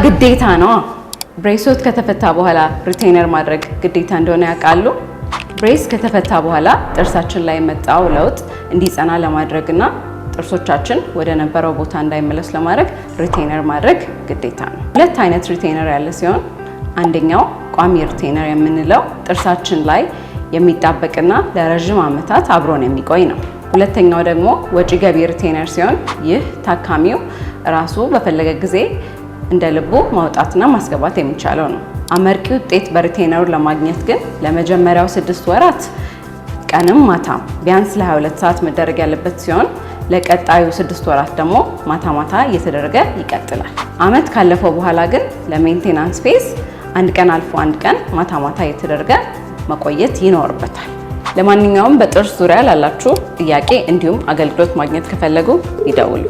ግዴታ ነው። ብሬሶት ከተፈታ በኋላ ሪቴነር ማድረግ ግዴታ እንደሆነ ያውቃሉ? ብሬስ ከተፈታ በኋላ ጥርሳችን ላይ የመጣው ለውጥ እንዲጸና ለማድረግና ጥርሶቻችን ወደ ነበረው ቦታ እንዳይመለስ ለማድረግ ሪቴነር ማድረግ ግዴታ ነው። ሁለት አይነት ሪቴነር ያለ ሲሆን አንደኛው ቋሚ ሪቴነር የምንለው ጥርሳችን ላይ የሚጣበቅና ለረጅም ዓመታት አብሮን የሚቆይ ነው። ሁለተኛው ደግሞ ወጪ ገቢ ሪቴነር ሲሆን ይህ ታካሚው ራሱ በፈለገ ጊዜ እንደ ልቡ ማውጣትና ማስገባት የሚቻለው ነው። አመርቂ ውጤት በሪቴነሩ ለማግኘት ግን ለመጀመሪያው 6 ወራት ቀንም ማታም ቢያንስ ለ22 ሰዓት መደረግ ያለበት ሲሆን ለቀጣዩ 6 ወራት ደግሞ ማታ ማታ እየተደረገ ይቀጥላል። አመት ካለፈው በኋላ ግን ለሜንቴናንስ ፌዝ አንድ ቀን አልፎ አንድ ቀን ማታ ማታ እየተደረገ መቆየት ይኖርበታል። ለማንኛውም በጥርስ ዙሪያ ላላችሁ ጥያቄ እንዲሁም አገልግሎት ማግኘት ከፈለጉ ይደውሉ።